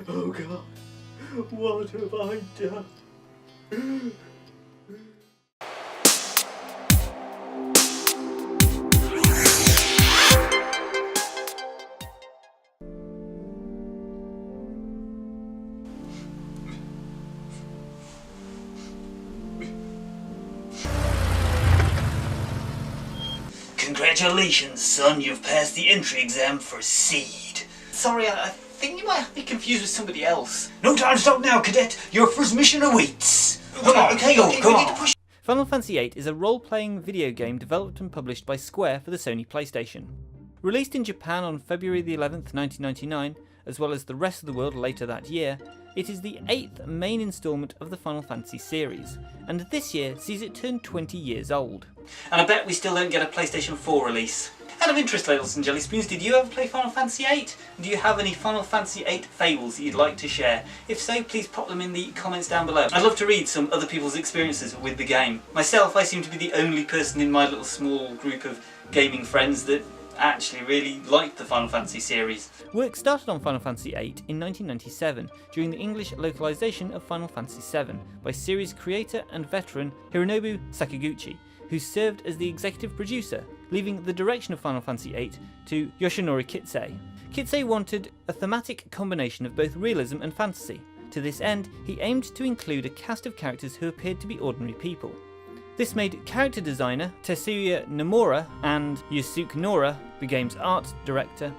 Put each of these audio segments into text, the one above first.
Oh God, what have I done? Congratulations, son, you've passed the entry exam for Seed. Sorry, I think you might have me confused with somebody else. No time to stop now, cadet. Your first mission awaits. Okay, come on. Final Fantasy VIII is a role-playing video game developed and published by Square for the Sony PlayStation. Released in Japan on February the 11th, 1999, as well as the rest of the world later that year, it is the 8th main instalment of the Final Fantasy series, and this year sees it turn 20 years old. And I bet we still don't get a PlayStation 4 release. Out of interest, Ladles and Jelly Spoons, did you ever play Final Fantasy VIII? Do you have any Final Fantasy VIII fables that you'd like to share? If so, please pop them in the comments down below. I'd love to read some other people's experiences with the game. Myself, I seem to be the only person in my little small group of gaming friends that actually really liked the Final Fantasy series. Work started on Final Fantasy VIII in 1997 during the English localization of Final Fantasy VII by series creator and veteran Hironobu Sakaguchi, who served as the executive producer, leaving the direction of Final Fantasy VIII to Yoshinori Kitse. Kitse wanted a thematic combination of both realism and fantasy. To this end, he aimed to include a cast of characters who appeared to be ordinary people. This made character designer Tetsuya Nomura and Yusuke Nora, the game's art director,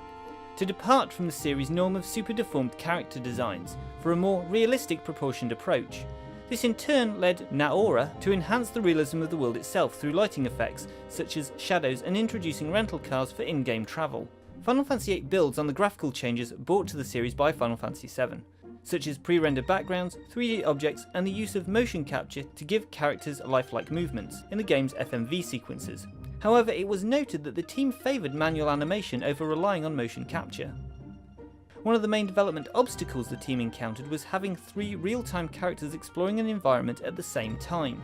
to depart from the series' norm of super deformed character designs for a more realistic proportioned approach. This in turn led Naora to enhance the realism of the world itself through lighting effects such as shadows and introducing rental cars for in-game travel. Final Fantasy VIII builds on the graphical changes brought to the series by Final Fantasy VII, such as pre-rendered backgrounds, 3D objects, and the use of motion capture to give characters lifelike movements in the game's FMV sequences. However, it was noted that the team favoured manual animation over relying on motion capture. One of the main development obstacles the team encountered was having 3 real-time characters exploring an environment at the same time,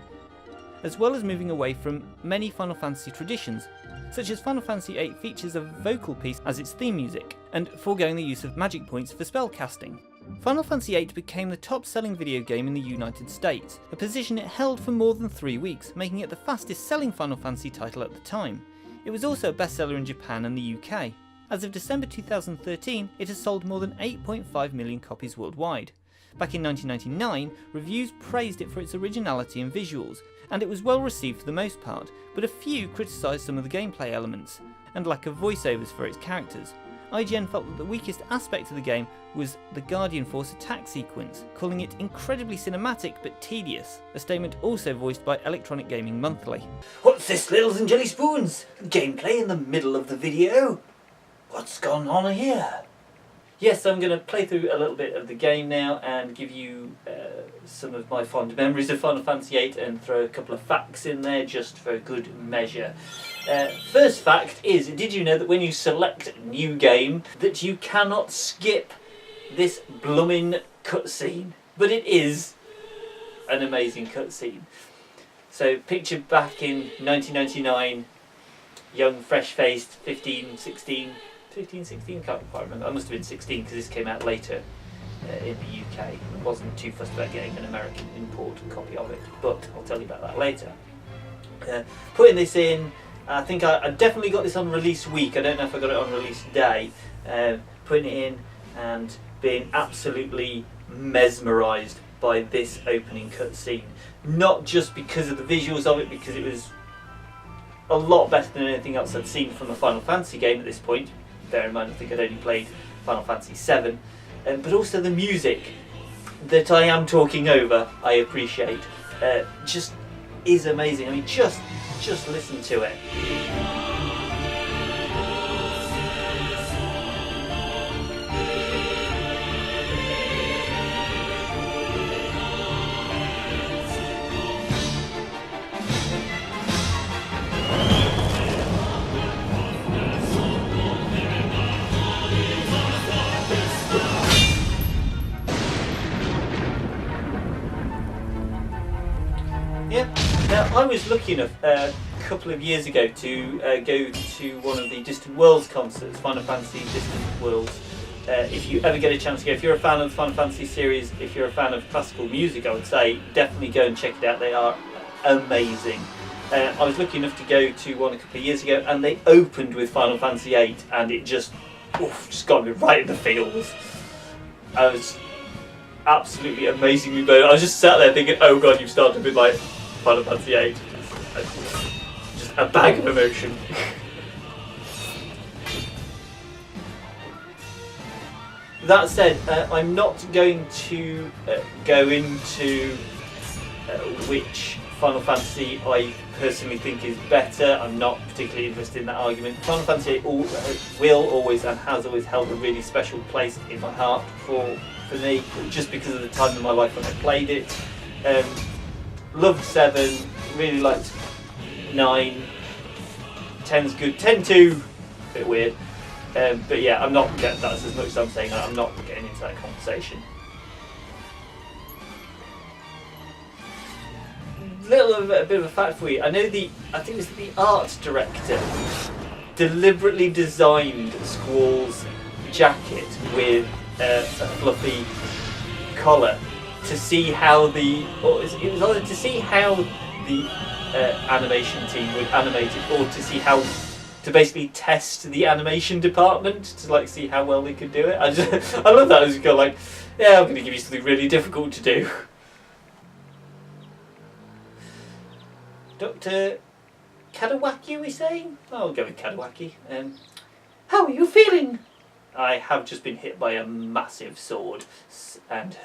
as well as moving away from many Final Fantasy traditions, such as Final Fantasy VIII features a vocal piece as its theme music, and foregoing the use of magic points for spell casting. Final Fantasy VIII became the top-selling video game in the United States, a position it held for more than 3 weeks, making it the fastest-selling Final Fantasy title at the time. It was also a bestseller in Japan and the UK. As of December 2013, it has sold more than 8.5 million copies worldwide. Back in 1999, reviews praised it for its originality and visuals, and it was well received for the most part, but a few criticised some of the gameplay elements, and lack of voiceovers for its characters. IGN felt that the weakest aspect of the game was the Guardian Force attack sequence, calling it incredibly cinematic but tedious, a statement also voiced by Electronic Gaming Monthly. What's this, Littles and Jelly Spoons? Gameplay in the middle of the video? What's gone on here? Yes, I'm going to play through a little bit of the game now and give you some of my fond memories of Final Fantasy VIII and throw a couple of facts in there just for good measure. First fact is, did you know that when you select New Game that you cannot skip this blooming cutscene? But it is an amazing cutscene. So picture back in 1999, young, fresh-faced, 15, 16, can't quite remember. I must have been 16 because this came out later in the UK. I wasn't too fussed about getting an American import copy of it, but I'll tell you about that later. Putting this in, I think I definitely got this on release week. I don't know if I got it on release day. Putting it in and being absolutely mesmerised by this opening cutscene. Not just because of the visuals of it, because it was a lot better than anything else I'd seen from a Final Fantasy game at this point. Bear in mind, I think I'd only played Final Fantasy VII, but also the music that I am talking over, I appreciate, just is amazing. I mean, just listen to it. Yeah. Now, I was lucky enough a couple of years ago to go to one of the Distant Worlds concerts, Final Fantasy Distant Worlds, if you ever get a chance to go, if you're a fan of the Final Fantasy series, if you're a fan of classical music, I would say definitely go and check it out. They are amazing. I was lucky enough to go to one a couple of years ago, and they opened with Final Fantasy VIII, and it just got me right in the feels. I was absolutely amazingly blown. I was just sat there thinking, oh god, you've started with like Final Fantasy VIII. Just a bag of emotion. That said, I'm not going to go into which Final Fantasy I personally think is better. I'm not particularly interested in that argument. Final Fantasy will always and has always held a really special place in my heart for me, just because of the time in my life when I played it. Loved 7, really liked 9, 10's good, 10-2, a bit weird. But yeah, I'm not getting, that's as much as I'm saying, I'm not getting into that conversation. A bit of a fact for you. I know I think it was the art director deliberately designed Squall's jacket with a fluffy collar to see how it was either to see how the animation team would animate it, or to see how to basically test the animation department to like see how well they could do it. I love that as you go like, yeah, I'm going to give you something really difficult to do. Dr. Kadawaki, are we saying? I'll go with Kadawaki. How are you feeling? I have just been hit by a massive sword and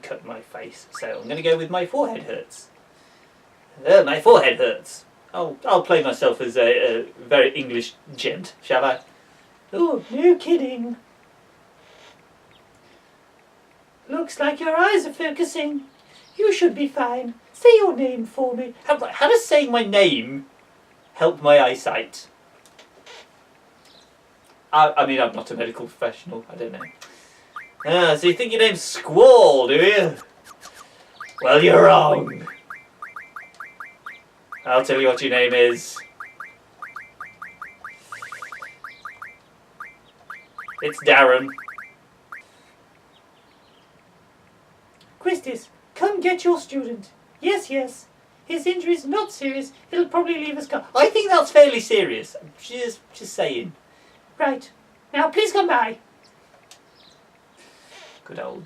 cut my face, so I'm going to go with my forehead hurts. My forehead hurts. I'll play myself as a very English gent, shall I? Oh, no kidding. Looks like your eyes are focusing. You should be fine. Say your name for me. How does saying my name help my eyesight? I mean, I'm not a medical professional. I don't know. So you think your name's Squall, do you? Well, you're wrong. I'll tell you what your name is. It's Darren. Christis, come get your student. Yes, yes. His injury's not serious. He'll probably leave a scar. I think that's fairly serious. I'm just saying. Right. Now, please come by. Good old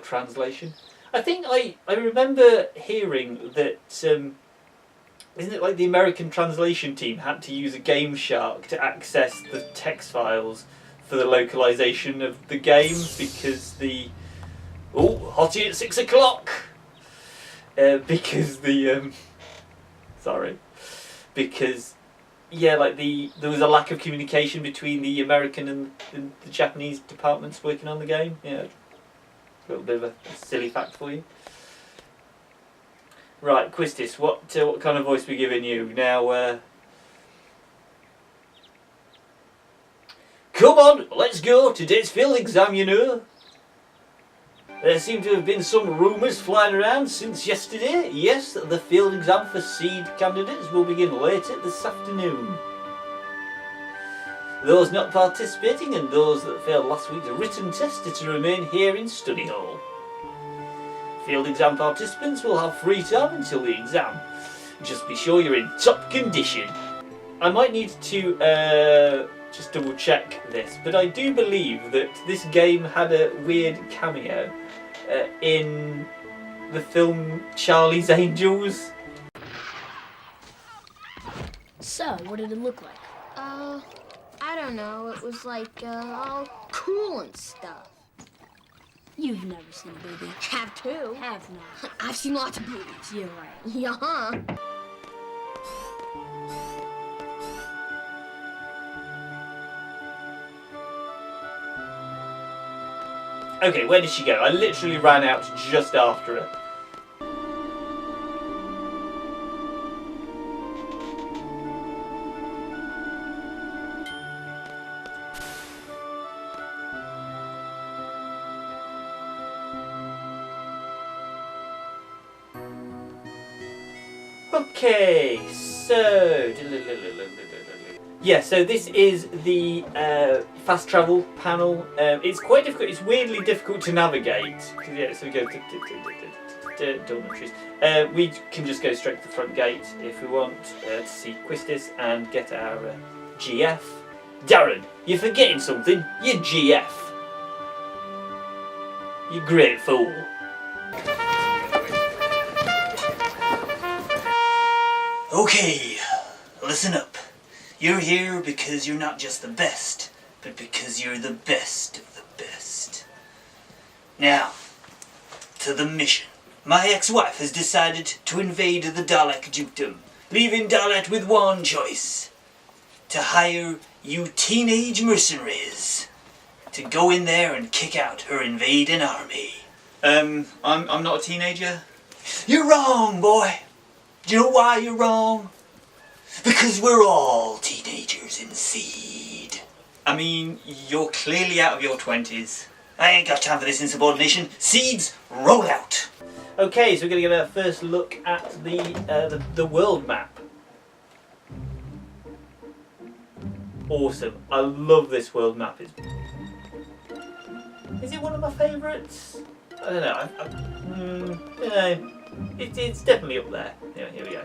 translation. I think I remember hearing that isn't it like the American translation team had to use a Game Shark to access the text files for the localization of the game because the hottie at 6 o'clock because the because yeah, like there was a lack of communication between the American and the Japanese departments working on the game. Yeah, a little bit of a silly fact for you. Right, Quistis, what kind of voice we giving you now? Come on, let's go. Today's field exam, you know. There seem to have been some rumours flying around since yesterday. Yes, the field exam for seed candidates will begin later this afternoon. Those not participating and those that failed last week's written test are to remain here in study hall. Field exam participants will have free time until the exam. Just be sure you're in top condition. I might need to just double check this, but I do believe that this game had a weird cameo in the film Charlie's Angels. So, what did it look like? I don't know. It was like, all cool and stuff. You've never seen a booby. Have to. Have not. I've seen lots of boobies. You're right. Yeah. Okay, where did she go? I literally ran out just after her. Okay, so Yeah, so this is the fast travel panel. It's quite difficult. It's weirdly difficult to navigate. Yeah, so we go dormitories. We can just go straight to the front gate if we want to see Quistis and get our GF. Darren, you're forgetting something. You're GF. You great fool. Okay, listen up. You're here because you're not just the best, but because you're the best of the best. Now, to the mission. My ex-wife has decided to invade the Dalek dukedom, leaving Dalet with one choice. To hire you teenage mercenaries to go in there and kick out her invading army. I'm not a teenager. You're wrong, boy. Do you know why you're wrong? Because we're all teenagers in seed. I mean, you're clearly out of your 20s. I ain't got time for this insubordination. Seeds, roll out. Okay, so we're going to get our first look at the world map. Awesome. I love this world map. Is it one of my favourites? I don't know. It's definitely up there. Yeah, here we go.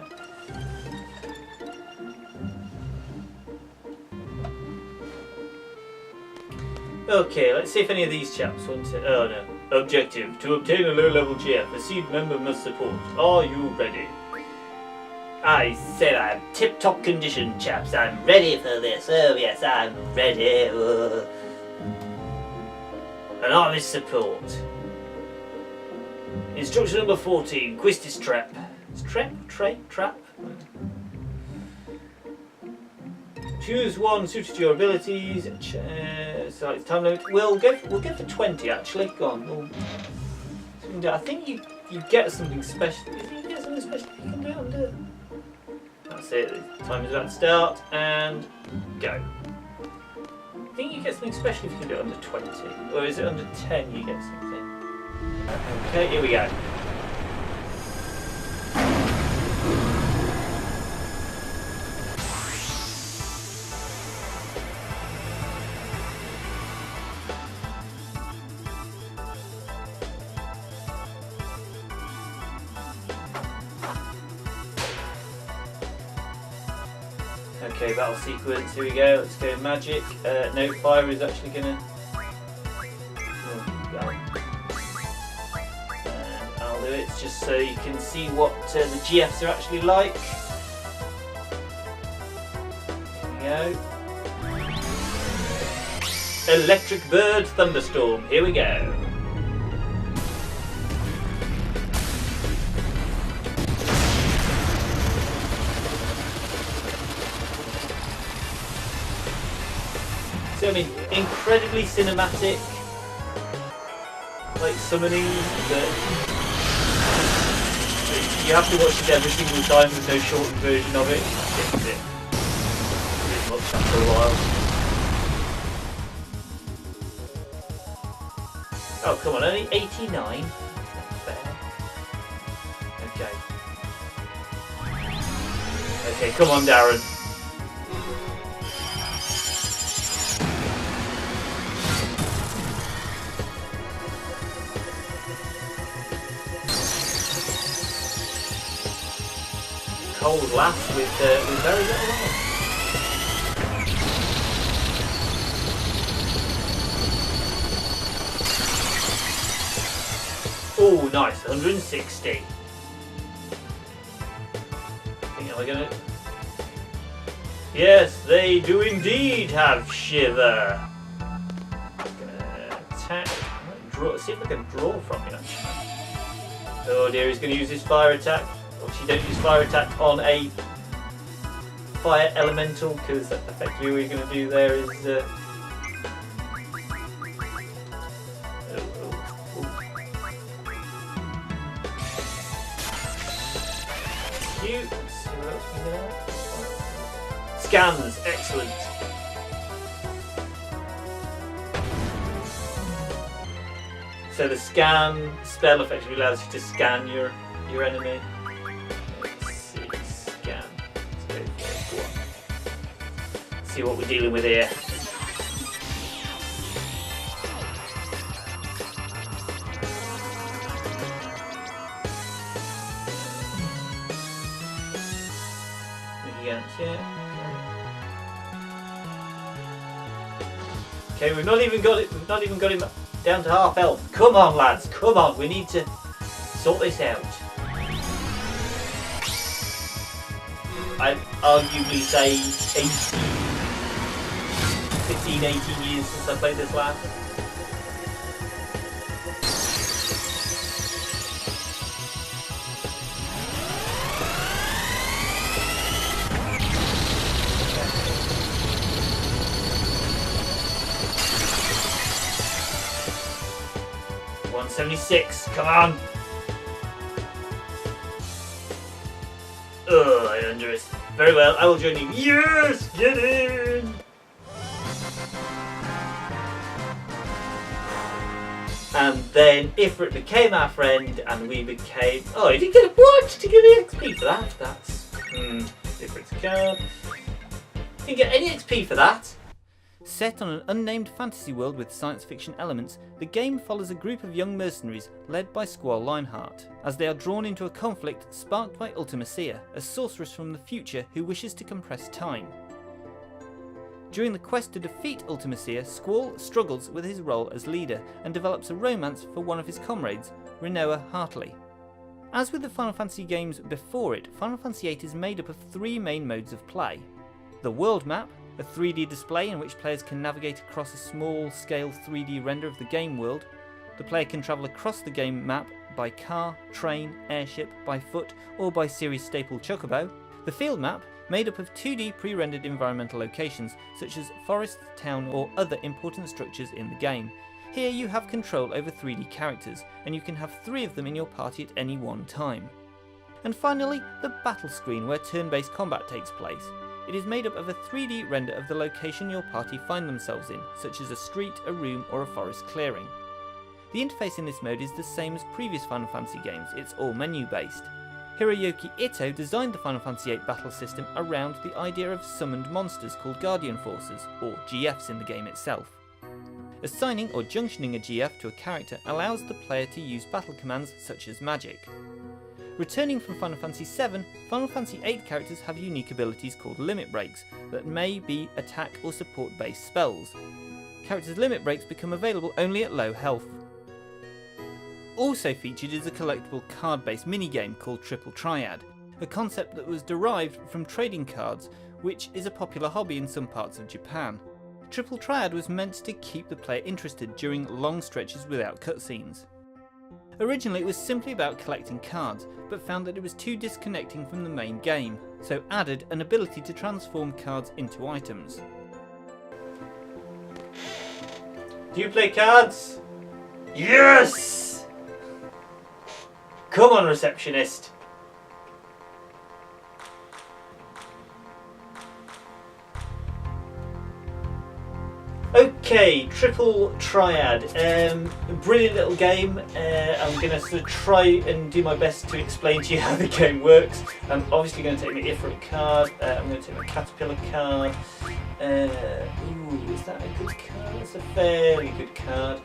Okay, let's see if any of these chaps want to... Oh no. Objective. To obtain a low-level GF, a seed member must support. Are you ready? I said I'm tip-top condition, chaps. I'm ready for this. Oh yes, I'm ready. An army's support. Instruction number 14. Quistis trap. Is trap? Trap? Choose one suited to your abilities. Select time limit. We'll go for 20 actually. Go on. I think you get something special. You think you get something special if you can do it under. That's it. The time is about to start and go. I think you get something special if you can do it under 20. Or is it under 10 you get something? Okay, here we go. Okay, battle sequence, here we go, let's go magic. No, fire is actually gonna... And I'll do it just so you can see what the GFs are actually like. Here we go. Electric Bird Thunderstorm, here we go. So, I mean, incredibly cinematic, like summoning, but you have to watch it every single time. There's no shortened version of it. It's it pretty much after a while. Oh come on, only 89. That's fair. Okay. Okay, come on, Darren. Cold laugh with very little on. Oh, nice, 160. I think am I gonna? Yes, they do indeed have shiver. Gonna attack. Draw. See if I can draw from you. Oh dear, he's going to use his fire attack. Obviously don't use fire attack on a fire elemental because effectively what you're going to do there is cute. Let's see what else we got. Scans, excellent. So the scan spell effectively allows you to scan your enemy. see what we're dealing with here. Okay, we've not even got it. We've not even got him down to half health. Come on, lads. Come on. We need to sort this out. I'd arguably say 15, 18 years since I played this last. $176, come on! Ugh, I underestimate. Very well, I will join you. Yes! Get in! And then Ifrit became our friend, and we became... Oh, he didn't get... What? Did he get any XP for that? That's... Ifrit's card. Didn't get any XP for that. Set on an unnamed fantasy world with science fiction elements, the game follows a group of young mercenaries led by Squall Lionheart, as they are drawn into a conflict sparked by Ultimacia, a sorceress from the future who wishes to compress time. During the quest to defeat Ultimacia, Squall struggles with his role as leader and develops a romance for one of his comrades, Rinoa Hartley. As with the Final Fantasy games before it, Final Fantasy VIII is made up of three main modes of play. The world map, a 3D display in which players can navigate across a small-scale 3D render of the game world. The player can travel across the game map by car, train, airship, by foot, or by series staple chocobo. The field map, made up of 2D pre-rendered environmental locations such as forest, town, or other important structures in the game. Here you have control over 3D characters, and you can have 3 of them in your party at any one time. And finally, the battle screen where turn-based combat takes place. It is made up of a 3D render of the location your party find themselves in, such as a street, a room, or a forest clearing. The interface in this mode is the same as previous Final Fantasy games, it's all menu based. Hiroyuki Ito designed the Final Fantasy VIII battle system around the idea of summoned monsters called Guardian Forces, or GFs in the game itself. Assigning or junctioning a GF to a character allows the player to use battle commands such as magic. Returning from Final Fantasy VII, Final Fantasy VIII characters have unique abilities called limit breaks that may be attack or support based spells. Characters' limit breaks become available only at low health. Also featured is a collectible card-based minigame called Triple Triad, a concept that was derived from trading cards, which is a popular hobby in some parts of Japan. Triple Triad was meant to keep the player interested during long stretches without cutscenes. Originally it was simply about collecting cards, but found that it was too disconnecting from the main game, so added an ability to transform cards into items. Do you play cards? Yes! Come on, receptionist. Okay, Triple Triad. Brilliant little game. I'm going to sort of try and do my best to explain to you how the game works. I'm obviously going to take my Ifrit card. I'm going to take my Caterpillar card. Ooh, is that a good card? That's a fairly good card.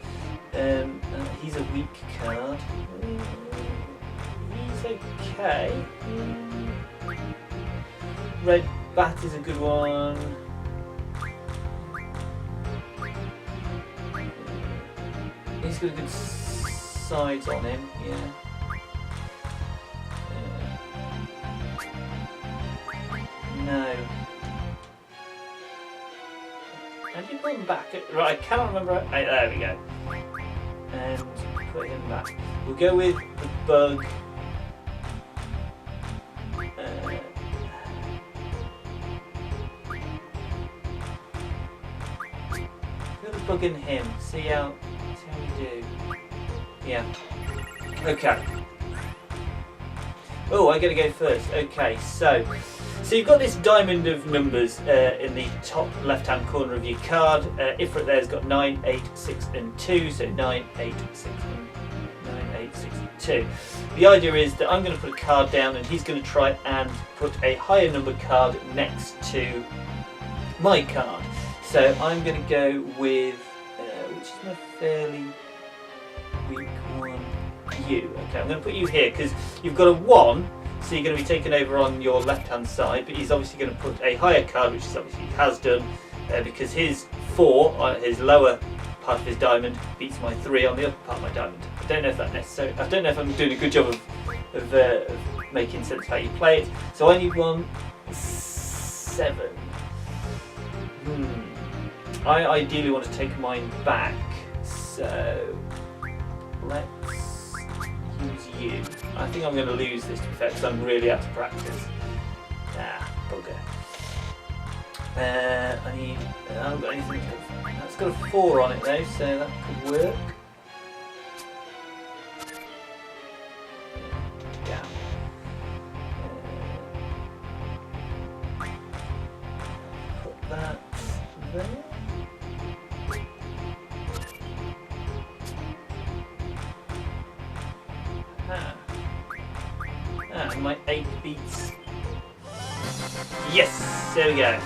He's a weak card. He's okay. Red Bat is a good one. He's got a good size on him, yeah. No. I did put him back. Right, I cannot remember. Right, there we go. And put him back. We'll go with the bug. Put the bug in him. See how we do. Yeah. Okay. Oh, I gotta go first. Okay, so you've got this diamond of numbers in the top left-hand corner of your card. Ifrit there's got 9, 8, 6, and 2. So 9, 8, 6, and 9, 8, 6, and 2. The idea is that I'm going to put a card down, and he's going to try and put a higher number card next to my card. So I'm going to go with, which is my fairly weak one, you. Okay, I'm going to put you here because you've got a 1, so you're going to be taken over on your left hand side, but he's obviously going to put a higher card, which is obviously he has done, because his 4, his lower part of his diamond, beats my 3 on the upper part of my diamond. I don't know if that necessarily, I don't know if I'm doing a good job of making sense of how you play it. So I need 1, 7. I ideally want to take mine back, so let's use you. I think I'm going to lose this to be fair because I'm really out of practice. Bugger. I haven't got anything. That's got a 4 on it though, so that could work. Yeah. Put that there. And my 8 beats. Yes, there we go.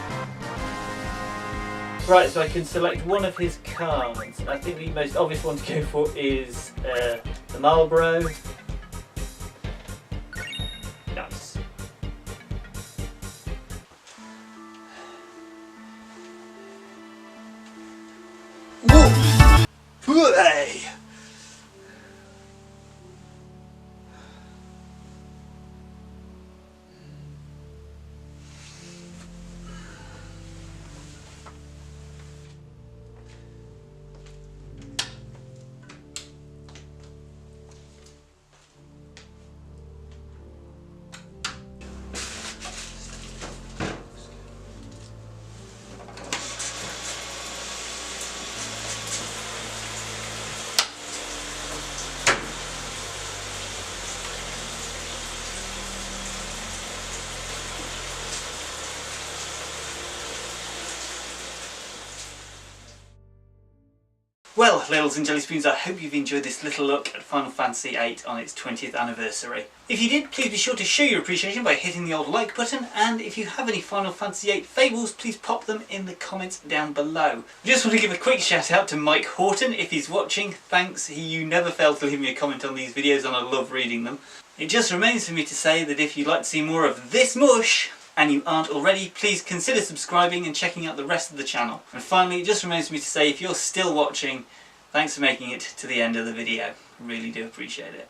Right, so I can select one of his cards. I think the most obvious one to go for is the Marlboro. Nice. Hooray! Well, Ladles and Jelly Spoons, I hope you've enjoyed this little look at Final Fantasy VIII on its 20th anniversary. If you did, please be sure to show your appreciation by hitting the old like button, and if you have any Final Fantasy VIII fables, please pop them in the comments down below. I just want to give a quick shout out to Mike Horton if he's watching. Thanks, you never fail to leave me a comment on these videos and I love reading them. It just remains for me to say that if you'd like to see more of this mush, and you aren't already, please consider subscribing and checking out the rest of the channel. And finally, it just remains for me to say, if you're still watching, thanks for making it to the end of the video. Really do appreciate it.